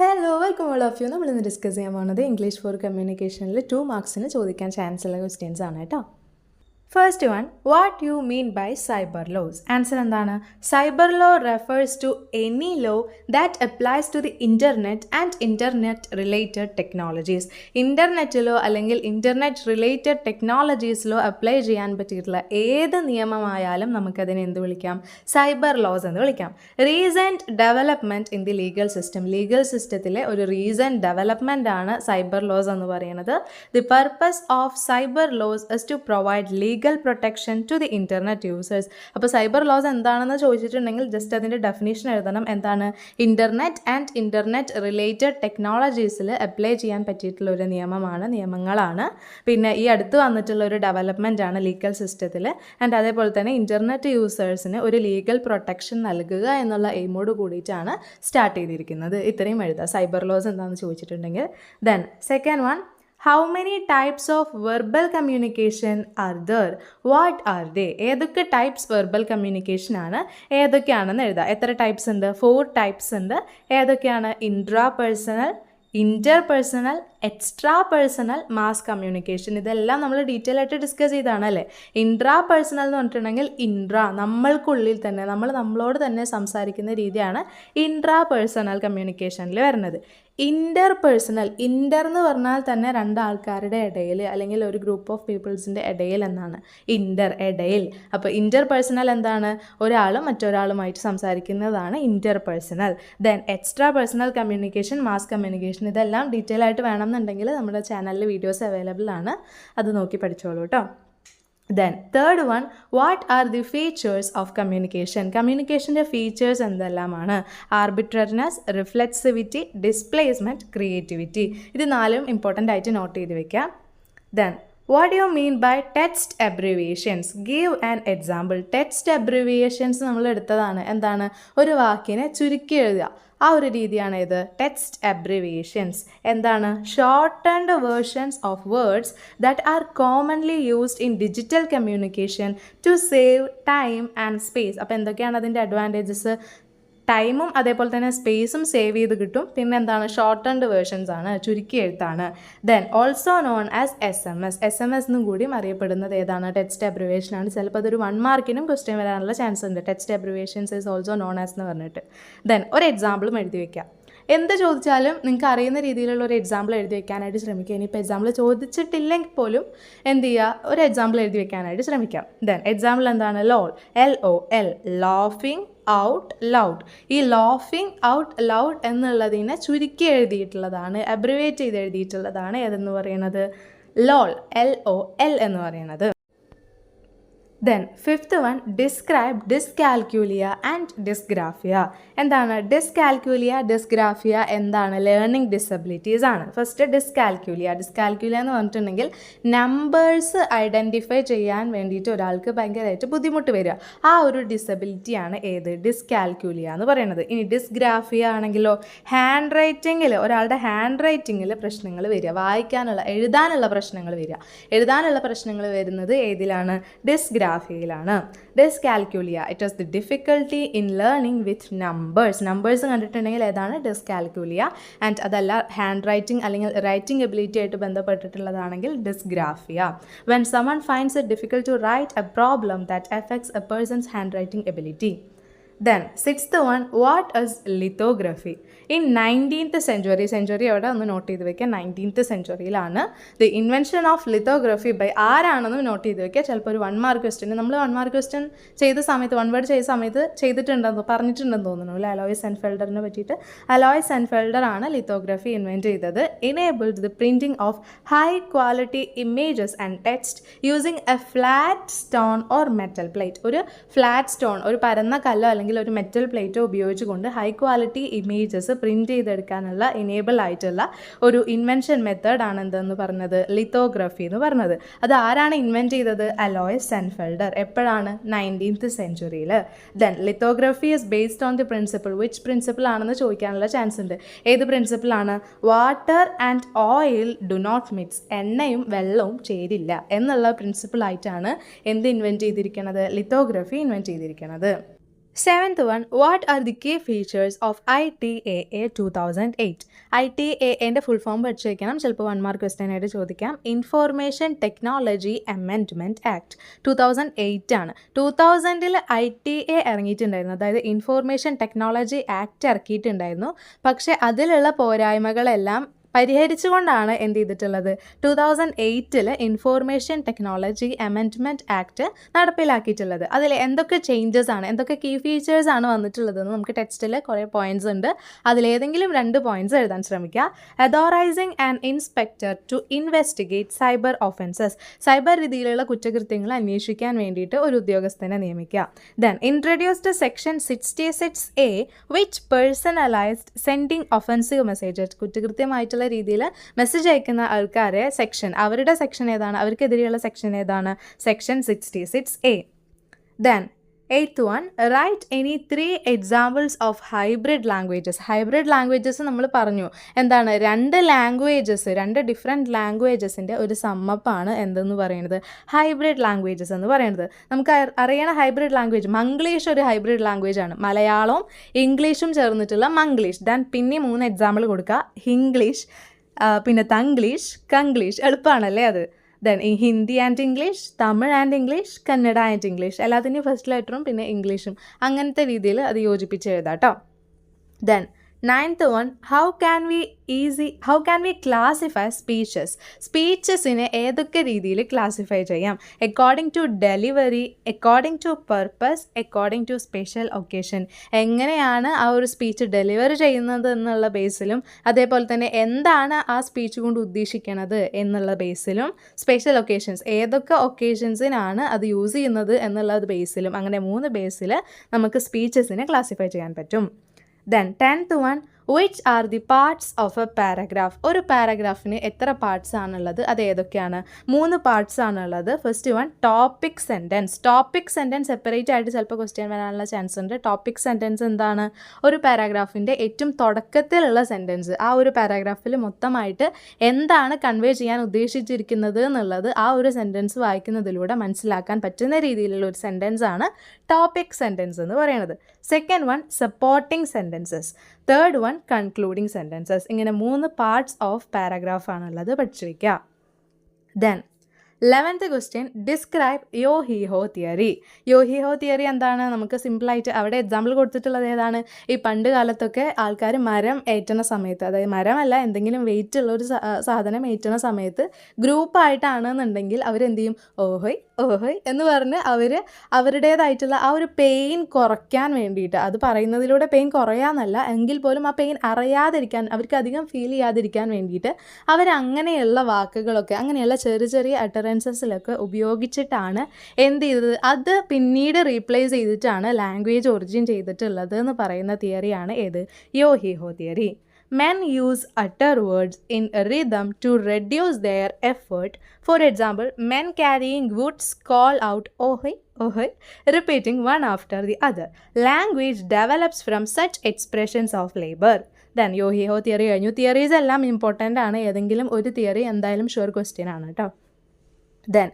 Hello welcome all of you. നമ്മളിന്ന് discuss ചെയ്യാൻ പോകുന്നത് ഇംഗ്ലീഷ് ഫോർ കമ്മ്യൂണിക്കേഷനിൽ 2 മാർക്സിന് ചോദിക്കാൻ ചാൻസ് ഉള്ള ക്വസ്റ്റ്യൻസ് ആണ് കേട്ടോ. First one, what you mean by cyber laws? Answer എന്താണ്? Cyber law refers to any law that applies to the internet and internet related technologies. ഇൻ്റർനെറ്റിലോ അല്ലെങ്കിൽ ഇൻ്റർനെറ്റ് റിലേറ്റഡ് ടെക്നോളജീസിലോ അപ്ലൈ ചെയ്യാൻ പറ്റിയിട്ടുള്ള ഏത് നിയമമായാലും നമുക്കതിനെ എന്ത് വിളിക്കാം? സൈബർ ലോസ് എന്ന് വിളിക്കാം. Recent development in the legal system. Legal സിസ്റ്റത്തിലെ ഒരു റീസെൻറ്റ് ഡെവലപ്മെൻ്റ് ആണ് സൈബർ ലോസ് എന്ന് പറയുന്നത്. The purpose of cyber laws is to provide legal protection to the internet users. അപ്പോൾ സൈബർ ലോസ് എന്താണെന്ന് ചോദിച്ചിട്ടുണ്ടെങ്കിൽ ജസ്റ്റ് അതിൻ്റെ ഡെഫിനേഷൻ എഴുതണം. എന്താണ്? ഇൻ്റർനെറ്റ് ആൻഡ് ഇൻ്റർനെറ്റ് റിലേറ്റഡ് ടെക്നോളജീസിൽ അപ്ലൈ ചെയ്യാൻ പറ്റിയിട്ടുള്ള ഒരു നിയമങ്ങളാണ്. പിന്നെ ഈ അടുത്ത് വന്നിട്ടുള്ള ഒരു ഡെവലപ്മെൻ്റ് ആണ് ലീഗൽ സിസ്റ്റത്തിൽ. ആൻഡ് അതേപോലെ തന്നെ ഇൻ്റർനെറ്റ് യൂസേഴ്സിന് ഒരു ലീഗൽ പ്രൊട്ടക്ഷൻ നൽകുക എന്നുള്ള എയിമോട് കൂടിയിട്ടാണ് സ്റ്റാർട്ട് ചെയ്തിരിക്കുന്നത്. ഇത്രയും എഴുതുക സൈബർ ലോസ് എന്താണെന്ന് ചോദിച്ചിട്ടുണ്ടെങ്കിൽ. Then second one, how many types of verbal communication are there? What are they? ഏതൊക്കെ ടൈപ്സ് വെർബൽ കമ്മ്യൂണിക്കേഷൻ ആണ്, ഏതൊക്കെയാണെന്ന് എഴുതാം. എത്ര ടൈപ്സ് ഉണ്ട്? 4 ടൈപ്സ് ഉണ്ട്. ഏതൊക്കെയാണ്? Intrapersonal, interpersonal, extrapersonal, mass communication. ഇതെല്ലാം നമ്മൾ ഡീറ്റെയിൽ ആയിട്ട് ഡിസ്കസ് ചെയ്താണ് അല്ലേ. ഇൻട്രാ പേഴ്സണൽ എന്ന് പറഞ്ഞിട്ടുണ്ടെങ്കിൽ നമ്മൾക്കുള്ളിൽ തന്നെ നമ്മളോട് തന്നെ സംസാരിക്കുന്ന രീതിയാണ് ഇൻട്രാ പേഴ്സണൽ കമ്മ്യൂണിക്കേഷനിൽ വരുന്നത്. ഇൻ്റർ പേഴ്സണൽ, ഇൻ്റർ എന്ന് പറഞ്ഞാൽ തന്നെ 2 ആൾക്കാരുടെ ഇടയിൽ അല്ലെങ്കിൽ ഒരു ഗ്രൂപ്പ് ഓഫ് പീപ്പിൾസിൻ്റെ ഇടയിൽ എന്നാണ്. ഇൻ്റർ, ഇടയിൽ. അപ്പോൾ ഇൻ്റർ പേഴ്സണൽ എന്താണ്? ഒരാളും മറ്റൊരാളുമായിട്ട് സംസാരിക്കുന്നതാണ് interpersonal. Then extrapersonal communication, mass communication. ഇതെല്ലാം ഡീറ്റെയിൽ ആയിട്ട് വേണമെന്നുണ്ടെങ്കിൽ നമ്മുടെ ചാനലിൽ വീഡിയോസ് അവൈലബിൾ ആണ്, അത് നോക്കി പഠിച്ചോളൂ കേട്ടോ. Then third one, what are the features of communication? കമ്മ്യൂണിക്കേഷൻ്റെ ഫീച്ചേഴ്സ് എന്തെല്ലാമാണ്? Arbitrariness, reflexivity, displacement, creativity. ഇത് 4 ഇമ്പോർട്ടൻ്റ് ആയിട്ട് നോട്ട് ചെയ്ത് വെക്കാം. Then what do you mean by text abbreviations? Give an example. Text abbreviations നമ്മൾ എടുത്തതാണ്. എന്താണ്? ഒരു വാക്കിനെ ചുരുക്കി എഴുതുക. ആ ഒരു രീതിയാണ് ഇത് ടെക്സ്റ്റ് അബ്രിവിയേഷൻസ്. എന്താണ്? Shortened versions of words that are commonly used in digital communication to save time and space. അപ്പോൾ എന്തൊക്കെയാണ് അതിൻ്റെ അഡ്വാൻറ്റേജസ്? ടൈമും അതേപോലെ തന്നെ സ്പേസും സേവ് ചെയ്ത് കിട്ടും. പിന്നെ എന്താണ്? ഷോർട്ടൻഡ് വേർഷൻസ് ആണ്, ചുരുക്കി എഴുത്താണ്. Then also known as SMS എന്നും കൂടിയും അറിയപ്പെടുന്നത് ഏതാണ്? ടെക്സ്റ്റ് അബ്രിവിയേഷൻ ആണ്. ചിലപ്പോൾ അതൊരു 1 മാർക്കിനും ക്വസ്റ്റ്യൻ വരാനുള്ള ചാൻസ് ഉണ്ട്. Text abbreviations is also known as എന്ന് പറഞ്ഞിട്ട്. ദെൻ ഒരു എക്സാമ്പിളും എഴുതി വയ്ക്കാം. എന്ത് ചോദിച്ചാലും നിങ്ങൾക്ക് അറിയുന്ന രീതിയിലുള്ള ഒരു എക്സാമ്പിൾ എഴുതി വെക്കാനായിട്ട് ശ്രമിക്കുക. ഇനിയിപ്പോൾ എക്സാമ്പിൾ ചോദിച്ചിട്ടില്ലെങ്കിൽ പോലും എന്ത് ചെയ്യുക? ഒരു എക്സാമ്പിൾ എഴുതി വെക്കാനായിട്ട് ശ്രമിക്കാം. ദെൻ എക്സാമ്പിൾ എന്താണ്? LOL, laughing out loud. ഈ laughing out loud എന്നുള്ളതിനെ ചുരുക്കി എഴുതിയിട്ടുള്ളതാണ്, അബ്രിവേറ്റ് ചെയ്ത് എഴുതിയിട്ടുള്ളതാണ് ഏതെന്ന് പറയുന്നത്? LOL എന്ന് പറയുന്നത്. Then fifth one, describe dyscalculia and dysgraphia. എന്താണ് ഡിസ്കാൽക്യൂലിയ, ഡിസ്ഗ്രാഫിയ? എന്താണ്? ലേണിംഗ് ഡിസബിലിറ്റീസ് ആണ്. ഫസ്റ്റ് ഡിസ്കാൽക്യൂലിയ എന്ന് പറഞ്ഞിട്ടുണ്ടെങ്കിൽ നമ്പേഴ്സ് ഐഡൻറ്റിഫൈ ചെയ്യാൻ വേണ്ടിയിട്ട് ഒരാൾക്ക് ഭയങ്കരമായിട്ട് ബുദ്ധിമുട്ട് വരിക. ആ ഒരു ഡിസബിലിറ്റിയാണ് ഏത്? ഡിസ്കാൽക്യൂലിയ എന്ന് പറയുന്നത്. ഇനി ഡിസ്ഗ്രാഫിയ ആണെങ്കിലോ ഒരാളുടെ ഹാൻഡ് റൈറ്റിങ്ങിൽ പ്രശ്നങ്ങൾ വരിക, എഴുതാനുള്ള പ്രശ്നങ്ങൾ വരിക. എഴുതാനുള്ള പ്രശ്നങ്ങൾ വരുന്നത് ഏതിലാണ്? ഡിസ്ഗ്രാഫിയയിലാണ്. Dyscalculia, it was the difficulty in learning with numbers കണ്ടിട്ടുണ്ടെങ്കിൽ ഏതാണ്? ഡിസ്കാൽക്യൂലിയ. ആൻഡ് അതല്ല ഹാൻഡ് റൈറ്റിംഗ് അല്ലെങ്കിൽ റൈറ്റിംഗ് എബിലിറ്റി ആയിട്ട് ബന്ധപ്പെട്ടിട്ടുള്ളതാണെങ്കിൽ dysgraphia. When someone finds it difficult to write a problem that affects a person's handwriting ability. Then sixth one, what is lithography? In 19th century അവിടെ ഒന്ന് not ചെയ്ത് വെക്കുക. 19th centuryയിലാണ് the invention of lithography by ആരാണെന്ന് note ചെയ്ത് വെക്കുക. ചിലപ്പോൾ ഒരു 1 മാർക്ക് ക്വസ്റ്റ്യൻ നമ്മൾ 1 മാർക്ക് ക്വസ്റ്റ്യൻ ചെയ്ത സമയത്ത് 1 വേർഡ് ചെയ്ത സമയത്ത് പറഞ്ഞിട്ടുണ്ടെന്ന് തോന്നുന്നു അല്ലേ, അലോയ്സ് സെൻഫെൽഡറിനെ പറ്റിയിട്ട്. അലോയ്സ് സെൻഫെൽഡർ ആണ് ലിത്തോഗ്രഫി ഇൻവെൻറ്റ് ചെയ്തത്. Enabled the printing of high quality images and text using a flat stone or metal plate. ഒരു ഫ്ലാറ്റ് സ്റ്റോൺ, ഒരു പരന്ന കല്ലോ അല്ലെങ്കിൽ ഒരു മെറ്റൽ പ്ലേറ്റോ ഉപയോഗിച്ചുകൊണ്ട് ഹൈ ക്വാളിറ്റി ഇമേജസ് പ്രിൻറ്റ് ചെയ്തെടുക്കാനുള്ള ഇനേബിൾ ആയിട്ടുള്ള ഒരു ഇൻവെൻഷൻ മെത്തേഡ് ആണ് എന്തെന്ന് പറഞ്ഞത്? ലിത്തോഗ്രഫി എന്ന് പറഞ്ഞത്. അത് ആരാണ് ഇൻവെൻറ്റ് ചെയ്തത്? Alois Senefelder. എപ്പോഴാണ്? 19th centuryയിൽ. Then lithography is based on the principle. Which principle ആണെന്ന് ചോദിക്കാനുള്ള ചാൻസ് ഉണ്ട്. ഏത് പ്രിൻസിപ്പിളാണ്? Water and oil do not mix. എണ്ണയും വെള്ളവും ചേരില്ല എന്നുള്ള പ്രിൻസിപ്പിളായിട്ടാണ് എന്ത് ഇൻവെൻറ്റ് ചെയ്തിരിക്കുന്നത്? ലിത്തോഗ്രഫി ഇൻവെൻറ്റ് ചെയ്തിരിക്കുന്നത്. Seventh one, what are the key features of ITAA 2008? ITAAൻ്റെ ഫുൾ ഫോം പഠിച്ചു വയ്ക്കണം, ചിലപ്പോൾ 1 മാർക്ക് ക്വസ്റ്റ്യൻ ആയിട്ട് ചോദിക്കാം. ഇൻഫോർമേഷൻ ടെക്നോളജി അമെൻഡ്മെൻറ്റ് ആക്ട് 2008 ആണ്. 2000-ൽ ITA ഇറങ്ങിയിട്ടുണ്ടായിരുന്നു, അതായത് ഇൻഫോർമേഷൻ ടെക്നോളജി ആക്ട് ഇറക്കിയിട്ടുണ്ടായിരുന്നു. പക്ഷേ അതിലുള്ള പോരായ്മകളെല്ലാം പരിഹരിച്ചുകൊണ്ടാണ് എന്ത് ചെയ്തിട്ടുള്ളത്, 2008-ൽ ഇൻഫോർമേഷൻ ടെക്നോളജി അമെൻഡ്മെൻറ്റ് ആക്ട് നടപ്പിലാക്കിയിട്ടുള്ളത്. അതിൽ എന്തൊക്കെ ചേഞ്ചസ് ആണ്, എന്തൊക്കെ കീ ഫീച്ചേഴ്സ് ആണ് വന്നിട്ടുള്ളതെന്ന് നമുക്ക് ടെക്സ്റ്റിൽ കുറേ പോയിൻറ്റ്സ് ഉണ്ട്. അതിലേതെങ്കിലും 2 പോയിൻറ്റ്സ് എഴുതാൻ ശ്രമിക്കുക. Authorising and inspector to investigate cyber offences, cyber രീതിയിലുള്ള കുറ്റകൃത്യങ്ങൾ അന്വേഷിക്കാൻ വേണ്ടിയിട്ട് ഒരു ഉദ്യോഗസ്ഥനെ നിയമിക്കുക. Then introduced section 66A which personalised sending offensive messages, കുറ്റകൃത്യമായിട്ടുള്ള രീതിയിൽ മെസ്സേജ് അയക്കുന്ന ആൾക്കാരെ സെക്ഷൻ, അവരുടെ സെക്ഷൻ ഏതാണ്, അവർക്കെതിരെയുള്ള സെക്ഷൻ ഏതാണ്, section 66A. Then 8th one, write any 3 examples of hybrid languages. Hybrid languages നമ്മൾ പറഞ്ഞു എന്താണ്, 2 ലാംഗ്വേജസ്, 2 ഡിഫറെൻറ്റ് ലാംഗ്വേജസിൻ്റെ ഒരു സമ്മപ്പാണ് എന്തെന്ന് പറയുന്നത്, ഹൈബ്രിഡ് ലാംഗ്വേജസ് എന്ന് പറയുന്നത്. നമുക്ക് അറിയണ ഹൈബ്രിഡ് ലാംഗ്വേജ്, മംഗ്ലീഷ് ഒരു ഹൈബ്രിഡ് ലാംഗ്വേജ് ആണ്, മലയാളവും ഇംഗ്ലീഷും ചേർന്നിട്ടുള്ള മംഗ്ലീഷ്. ദെൻ പിന്നെ 3 എക്സാമ്പിൾ കൊടുക്കുക, ഇംഗ്ലീഷ്, പിന്നെ തംഗ്ലീഷ്, കംഗ്ലീഷ്, എളുപ്പമാണല്ലേ അത്. ദെൻ ഈ Hindi and English, Tamil and English, Kannada and English, എല്ലാത്തിൻ്റെയും ഫസ്റ്റ് ലെറ്ററും പിന്നെ ഇംഗ്ലീഷും, അങ്ങനത്തെ രീതിയിൽ അത് യോജിപ്പിച്ച് എഴുതാം കേട്ടോ. Then 9th one, how can we classify speeches? സ്പീച്ചസിനെ ഏതൊക്കെ രീതിയിൽ ക്ലാസിഫൈ ചെയ്യാം? According to delivery, according to purpose, according to special occasion. എങ്ങനെയാണ് ആ ഒരു സ്പീച്ച് ഡെലിവർ ചെയ്യുന്നത് എന്നുള്ള ബേസിലും, അതേപോലെ തന്നെ എന്താണ് ആ സ്പീച്ച് കൊണ്ട് ഉദ്ദേശിക്കുന്നത് എന്നുള്ള ബേസിലും, സ്പെഷ്യൽ ഒക്കേഷൻസ്, ഏതൊക്കെ ഒക്കേഷൻസിനാണ് അത് യൂസ് ചെയ്യുന്നത് എന്നുള്ളത് ബേസിലും, അങ്ങനെ 3 ബേസിൽ നമുക്ക് സ്പീച്ചസിനെ ക്ലാസിഫൈ ചെയ്യാൻ പറ്റും. Then 10th one, which are the parts of a paragraph? ഒരു പാരഗ്രാഫിന് എത്ര പാർട്സ് ആണുള്ളത്, അത് ഏതൊക്കെയാണ്? 3 പാർട്സ് ആണുള്ളത്. First one, topic sentence. Topic sentence separate ആയിട്ട് ചിലപ്പോൾ ക്വസ്റ്റ്യൻ വരാനുള്ള ചാൻസ് ഉണ്ട്. ടോപ്പിക് സെൻറ്റൻസ് എന്താണ്, ഒരു പാരഗ്രാഫിൻ്റെ ഏറ്റവും തുടക്കത്തിലുള്ള സെൻറ്റൻസ്, ആ ഒരു പാരഗ്രാഫിൽ മൊത്തമായിട്ട് എന്താണ് കൺവേ ചെയ്യാൻ ഉദ്ദേശിച്ചിരിക്കുന്നത് എന്നുള്ളത് ആ ഒരു സെൻറ്റൻസ് വായിക്കുന്നതിലൂടെ മനസ്സിലാക്കാൻ പറ്റുന്ന രീതിയിലുള്ള ഒരു സെൻറ്റൻസ് ആണ് ടോപ്പിക് സെൻറ്റൻസ് എന്ന് പറയുന്നത്. Second one, supporting sentences. Third one, concluding sentences. ഇങ്ങനെ 3 പാർട്സ് ഓഫ് പാരഗ്രാഫ് ആണുള്ളത്, പഠിച്ചു വയ്ക്കുക. ദെൻ 11th question, ഡിസ്ക്രൈബ് യോ ഹി ഹോ തിയറി. യോ ഹി ഹോ തിയറി എന്താണ്, നമുക്ക് സിമ്പിളായിട്ട് അവിടെ എക്സാമ്പിൾ കൊടുത്തിട്ടുള്ളത് ഏതാണ്, ഈ പണ്ട് കാലത്തൊക്കെ ആൾക്കാർ മരം ഏറ്റുന്ന സമയത്ത്, അതായത് മരമല്ല എന്തെങ്കിലും വെയിറ്റ് ഉള്ള ഒരു സാധനം ഏറ്റുന്ന സമയത്ത് ഗ്രൂപ്പായിട്ടാണെന്നുണ്ടെങ്കിൽ അവരെന്ത് ചെയ്യും, ഓഹോയ് ഓഹോയ് എന്ന് പറഞ്ഞ് അവരുടേതായിട്ടുള്ള ആ ഒരു പെയിൻ കുറയ്ക്കാൻ വേണ്ടിയിട്ട്, അത് പറയുന്നതിലൂടെ പെയിൻ കുറയാന്നല്ല എങ്കിൽ പോലും ആ പെയിൻ അറിയാതിരിക്കാൻ, അവർക്ക് അധികം ഫീൽ ചെയ്യാതിരിക്കാൻ വേണ്ടിയിട്ട് അവരങ്ങനെയുള്ള വാക്കുകളൊക്കെ, അങ്ങനെയുള്ള ചെറിയ ചെറിയ അട്ടറൻസസിലൊക്കെ ഉപയോഗിച്ചിട്ടാണ് എന്ത് ചെയ്തത്, അത് പിന്നീട് റീപ്ലേസ് ചെയ്തിട്ടാണ് ലാംഗ്വേജ് ഒറിജിൻ ചെയ്തിട്ടുള്ളത് എന്ന് പറയുന്ന തിയറിയാണ് ഏത്, യോ ഹി ഹോ theory. Men use utter words in rhythm to reduce their effort. For example, men carrying goods call out "Ohoy, ohoy," repeating one after the other. Language develops from such expressions of labor. Then yo hi ho theory കഴിഞ്ഞു. Theories എല്ലാം important ആണ്, ഏതെങ്കിലും ഒരു theory എന്തായാലും sure question ആണ് കേട്ടോ. Then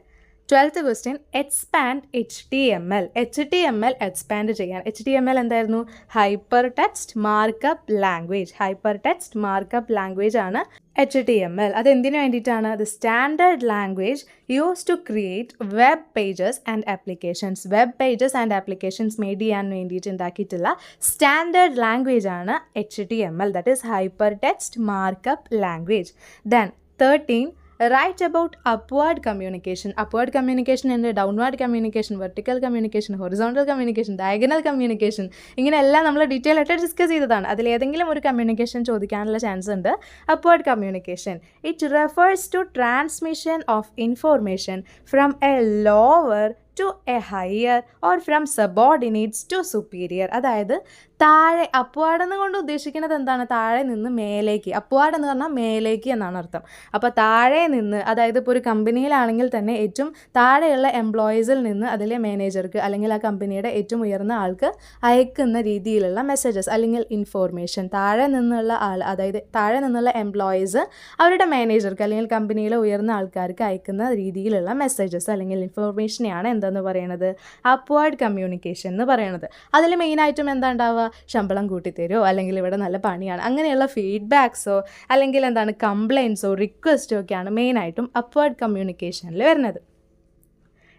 12th question, expand HTML. HTML expand ചെയ്യാൻ. HTML എന്തായിരുന്നു, hypertext markup language. Hypertext markup language ആണ് HTML. അതെന്തിനു വേണ്ടിയിട്ടാണ്, the standard language use to create web pages and applications. Web pages and applications made ചെയ്യാൻ വേണ്ടിയിട്ട് ഉണ്ടാക്കിയിട്ടുള്ള standard language ആണ് HTML, that is hypertext markup language. Then 13, write about upward communication. Upward communication ഉണ്ട്, downward communication, vertical communication, horizontal communication, diagonal communication, ഇങ്ങനെയെല്ലാം നമ്മൾ detail ആയിട്ട് discuss ചെയ്തതാണ്. അതിലേതെങ്കിലും ഒരു കമ്മ്യൂണിക്കേഷൻ ചോദിക്കാനുള്ള ചാൻസ് ഉണ്ട്. Upward communication, it refers to transmission of information from a lower to a higher or from subordinates to superior. അതായത് താഴെ upward എന്നുകൊണ്ട് ഉദ്ദേശിക്കുന്നത് എന്താണ്? താഴെ നിന്ന് മേലേക്ക്. അപ്വാർഡ് എന്ന് പറഞ്ഞാൽ മേലേക്ക് എന്നാണ് അർത്ഥം. അപ്പോൾ താഴെ നിന്ന്, അതായത് ഇപ്പോൾ ഒരു കമ്പനിയിലാണെങ്കിൽ തന്നെ ഏറ്റവും താഴെയുള്ള എംപ്ലോയീസിൽ നിന്ന് അതിലെ മാനേജർക്ക് അല്ലെങ്കിൽ ആ കമ്പനിയുടെ ഏറ്റവും ഉയർന്ന ആൾക്ക് അയക്കുന്ന രീതിയിലുള്ള മെസ്സേജസ് അല്ലെങ്കിൽ ഇൻഫോർമേഷൻ. താഴെ നിന്നുള്ള ആൾ, അതായത് താഴെ നിന്നുള്ള എംപ്ലോയീസ് അവരുടെ മാനേജർക്ക് അല്ലെങ്കിൽ കമ്പനിയിലെ ഉയർന്ന ആൾക്കാർക്ക് അയക്കുന്ന രീതിയിലുള്ള മെസ്സേജസ് അല്ലെങ്കിൽ ഇൻഫോർമേഷനെയാണ് എന്തെന്ന് പറയുന്നത്? അപ്വാർഡ് കമ്മ്യൂണിക്കേഷൻ എന്ന് പറയുന്നത്. അതിൽ മെയിനായിട്ടും എന്താ ഉണ്ടാവുക? ശമ്പളം കൂട്ടിത്തരുമോ, അല്ലെങ്കിൽ ഇവിടെ നല്ല പണിയാണ്, അങ്ങനെയുള്ള ഫീഡ്ബാക്സോ അല്ലെങ്കിൽ എന്താണ് കംപ്ലയിൻസോ റിക്വസ്റ്റോ ഒക്കെയാണ് മെയിനായിട്ടും അപ്വേർഡ് കമ്മ്യൂണിക്കേഷനിൽ വരുന്നത്.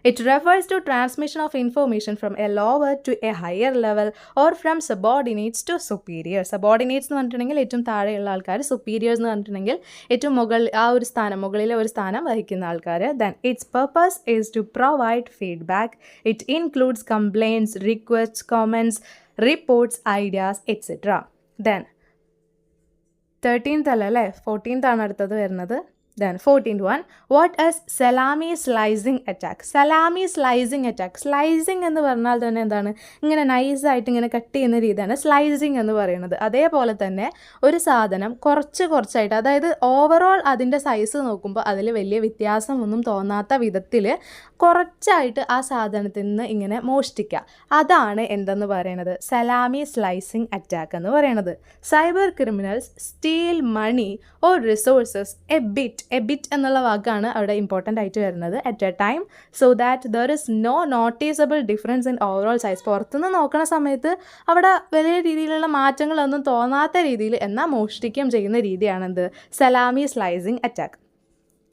It refers to transmission of information from a lower to a higher level or from subordinates to superiors. Subordinates എന്ന് പറഞ്ഞിട്ടുണ്ടെങ്കിൽ ഏറ്റവും താഴെയുള്ള ആൾക്കാർ, superiors എന്ന് പറഞ്ഞിട്ടുണ്ടെങ്കിൽ ഏറ്റവും മുകളിലെ ഒരു സ്ഥാനം വഹിക്കുന്ന ആൾക്കാർ. Then its purpose is to provide feedback. It includes complaints, requests, comments, reports, ideas, etc. Then 13th അല്ലേ, 14th ആണ് അടുത്തത് വരുന്നത്. Then 14th one, what is salami slicing attack? Salami slicing attack. Slicing എന്ന് പറഞ്ഞാൽ തന്നെ എന്താണ്? ഇങ്ങനെ നൈസായിട്ട് ഇങ്ങനെ കട്ട് ചെയ്യുന്ന രീതിയാണ് സ്ലൈസിങ് എന്ന് പറയുന്നത്. അതേപോലെ തന്നെ ഒരു സാധനം കുറച്ചായിട്ട്, അതായത് ഓവറോൾ അതിൻ്റെ സൈസ് നോക്കുമ്പോൾ അതിൽ വലിയ വ്യത്യാസമൊന്നും തോന്നാത്ത വിധത്തിൽ കുറച്ചായിട്ട് ആ സാധനത്തിൽ നിന്ന് ഇങ്ങനെ മോഷ്ടിക്കുക. അതാണ് എന്തെന്ന് പറയുന്നത്? സലാമി സ്ലൈസിങ് അറ്റാക്ക് എന്ന് പറയുന്നത്. Cyber criminals steal money or resources a bit എന്നുള്ള വാക്കാണ് അവിടെ ഇമ്പോർട്ടൻ്റ് ആയിട്ട് വരുന്നത്. At a time so that there is no noticeable difference in overall size. പുറത്തുനിന്ന് നോക്കുന്ന സമയത്ത് അവിടെ വലിയ രീതിയിലുള്ള മാറ്റങ്ങളൊന്നും തോന്നാത്ത രീതിയിൽ എന്നാൽ മോഷ്ടിക്കുകയും ചെയ്യുന്ന രീതിയാണെന്ത്? Salami slicing attack.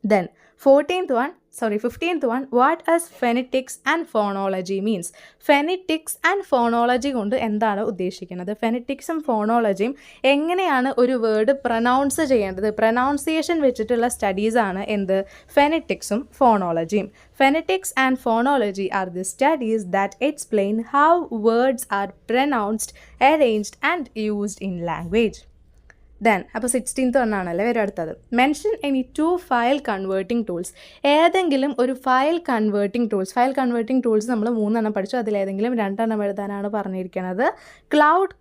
Then 15th one, what is phonetics and phonology means? Phonetics and phonology കൊണ്ട് എന്താണ് ഉദ്ദേശിക്കുന്നത്? ഫെനറ്റിക്സും ഫോണോളജിയും എങ്ങനെയാണ് ഒരു വേർഡ് പ്രൊനൗൺസ് ചെയ്യേണ്ടത്, പ്രൊനൗൺസിയേഷൻ വെച്ചിട്ടുള്ള സ്റ്റഡീസാണ് എന്ത്? ഫെനറ്റിക്സും ഫോണോളജിയും. Phonetics and phonology are the studies that explain how words are pronounced, arranged and used in language. Then അപ്പോൾ 16th ഒന്നാണല്ലേ വരും അടുത്തത്. Mention any 2 file converting tools. ഏതെങ്കിലും ഒരു ഫയൽ കൺവേർട്ടിംഗ് ടൂൾസ് നമ്മൾ 3 പഠിച്ചു, അതിലേതെങ്കിലും 2 എഴുതാനാണ് പറഞ്ഞിരിക്കുന്നത്. ക്ലൗഡ്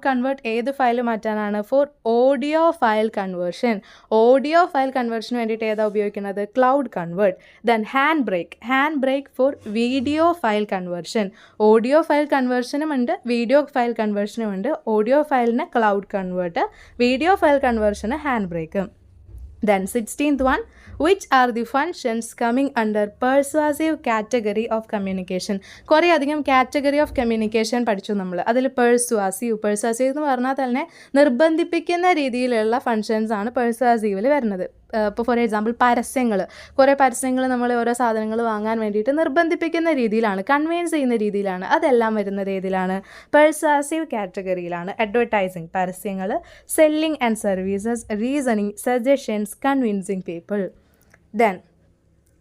കൺവേർട്ട് ഏത് ഫയൽ മാറ്റാനാണ്? ഫോർ ഓഡിയോ ഫയൽ കൺവേർഷന് വേണ്ടിയിട്ട് ഏതാ ഉപയോഗിക്കുന്നത്? CloudConvert. Then HandBrake for video file conversion. Audio file കൺവേർഷനും ഉണ്ട്, വീഡിയോ ഫയൽ കൺവേർഷനും ഉണ്ട്. ഓഡിയോ ഫയലിന് ക്ലൗഡ് കൺവേർട്ട്, വീഡിയോ ഫയൽ കൺവേർഷന് HandBrake. Then 16th one, which are the functions coming under persuasive category of communication? കുറേ അധികം category of communication പഠിച്ചു നമ്മൾ. അതിൽ പെർസുവാസീവ് എന്ന് പറഞ്ഞാൽ തന്നെ നിർബന്ധിപ്പിക്കുന്ന രീതിയിലുള്ള ഫങ്ഷൻസ് ആണ് പെർസുവാസീവിൽ വരുന്നത്. ഇപ്പോൾ ഫോർ എക്സാമ്പിൾ കുറേ പരസ്യങ്ങൾ നമ്മൾ ഓരോ സാധനങ്ങൾ വാങ്ങാൻ വേണ്ടിയിട്ട് നിർബന്ധിപ്പിക്കുന്ന രീതിയിലാണ്, കൺവിൻസ് ചെയ്യുന്ന രീതിയിലാണ്. അതെല്ലാം വരുന്നത് ഏതിലാണ്? പെർസുവാസീവ് കാറ്റഗറിയിലാണ്. അഡ്വർടൈസിങ് പരസ്യങ്ങൾ, selling and services, reasoning, suggestions, convincing people. Then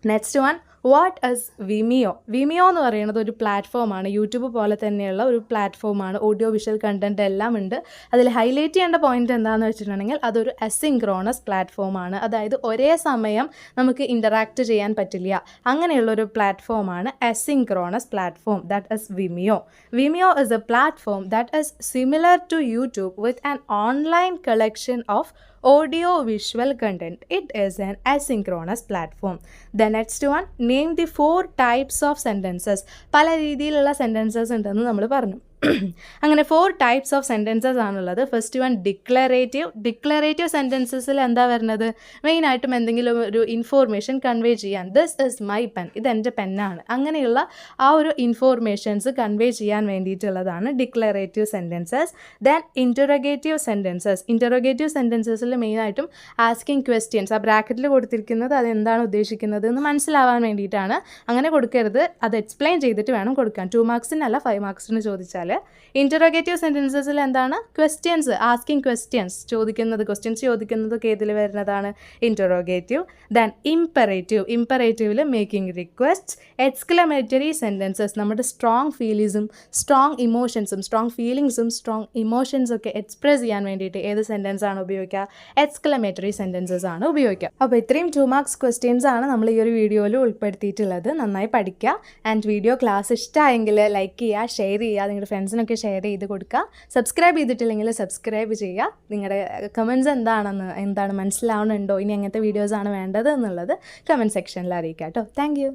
next one, what is Vimeo? Vimeo എന്ന് പറയുന്നത് ഒരു പ്ലാറ്റ്ഫോമാണ്, യൂട്യൂബ് പോലെ തന്നെയുള്ള ഒരു പ്ലാറ്റ്ഫോമാണ്. ഓഡിയോ വിഷ്വൽ കണ്ടൻറ്റ് എല്ലാം ഉണ്ട്. അതിൽ ഹൈലൈറ്റ് ചെയ്യേണ്ട പോയിന്റ് എന്താണെന്ന് വെച്ചിട്ടുണ്ടെങ്കിൽ അതൊരു അസിൻക്രോണസ് പ്ലാറ്റ്ഫോമാണ്. അതായത് ഒരേ സമയം നമുക്ക് ഇൻ്ററാക്റ്റ് ചെയ്യാൻ പറ്റില്ല, അങ്ങനെയുള്ളൊരു പ്ലാറ്റ്ഫോമാണ് asynchronous platform. That is Vimeo. Vimeo is a platform that is similar to YouTube with an online collection of audio visual content. It is an asynchronous platform. The next one, name the 4 types of sentences. പല രീതിയിലുള്ള sentences ഉണ്ടെന്ന് നമ്മൾ പറഞ്ഞു. അങ്ങനെ 4 types of sentences ആണുള്ളത്. First one declarative സെൻറ്റൻസസിൽ എന്താ വരുന്നത്? മെയിനായിട്ടും എന്തെങ്കിലും ഒരു ഇൻഫോർമേഷൻ കൺവേ ചെയ്യാൻ, ദിസ് ഇസ് മൈ പെൻ, ഇതെൻ്റെ പെന്നാണ്, അങ്ങനെയുള്ള ആ ഒരു ഇൻഫോർമേഷൻസ് കൺവേ ചെയ്യാൻ വേണ്ടിയിട്ടുള്ളതാണ് ഡിക്ലറേറ്റീവ് സെൻറ്റൻസസ്. ദെൻ ഇൻറ്ററോഗേറ്റീവ് സെൻറ്റൻസസിൽ മെയിനായിട്ടും ആസ്കിങ് ക്വസ്റ്റ്യൻസ്, ആ ബ്രാക്കറ്റിൽ കൊടുത്തിരിക്കുന്നത് അതെന്താണ് ഉദ്ദേശിക്കുന്നത് എന്ന് മനസ്സിലാവാൻ വേണ്ടിയിട്ടാണ്. അങ്ങനെ കൊടുക്കരുത്, അത് എക്സ്പ്ലെയിൻ ചെയ്തിട്ട് വേണം കൊടുക്കാൻ. 2 മാർക്സിനല്ല 5 മാർക്സിന് ചോദിച്ചാൽ. ഇൻറ്ററോഗേറ്റീവ് സെൻറ്റൻസസിൽ എന്താണ്? ക്വസ്റ്റ്യൻസ്, ആസ്കിങ് ക്വസ്റ്റ്യൻസ് ചോദിക്കുന്നതൊക്കെ ഏതിൽ വരുന്നതാണ്? ഇൻറ്ററോഗേറ്റീവ്. ദെൻ ഇമ്പറേറ്റീവിൽ മേക്കിംഗ് റിക്വസ്റ്റ്സ്. എക്സ്ക്ലമേറ്ററി സെൻറ്റൻസസ് നമ്മുടെ സ്ട്രോങ് ഫീലിങ്സും സ്ട്രോങ് ഇമോഷൻസും ഒക്കെ എക്സ്പ്രസ് ചെയ്യാൻ വേണ്ടിയിട്ട് ഏത് സെൻറ്റൻസ് ആണ് ഉപയോഗിക്കുക? എക്സ്ക്ലമേറ്ററി സെൻറ്റൻസസ് ആണ് ഉപയോഗിക്കുക. അപ്പോൾ ഇത്രയും 2 മാർക്സ് ക്വസ്റ്റ്യൻസ് ആണ് നമ്മൾ ഈ ഒരു വീഡിയോയിൽ ഉൾപ്പെടുത്തിയിട്ടുള്ളത്. നന്നായി പഠിക്കുക. ആൻഡ് വീഡിയോ ക്ലാസ് ഇഷ്ടമായെങ്കിൽ ലൈക്ക് ചെയ്യുക, ഷെയർ ചെയ്യുക, നിങ്ങളുടെ ഫ്രണ്ട്സിനൊക്കെ ഷെയർ ചെയ്ത് കൊടുക്കുക. സബ്സ്ക്രൈബ് ചെയ്തിട്ടില്ലെങ്കിൽ സബ്സ്ക്രൈബ് ചെയ്യുക. നിങ്ങളുടെ കമൻറ്റ്സ് എന്താണ് മനസ്സിലാവുന്നുണ്ടോ, ഇനി അങ്ങനത്തെ വീഡിയോസാണ് വേണ്ടത് എന്നുള്ളത് കമൻറ്റ് സെക്ഷനിൽ അറിയിക്കാം കേട്ടോ. Thank you.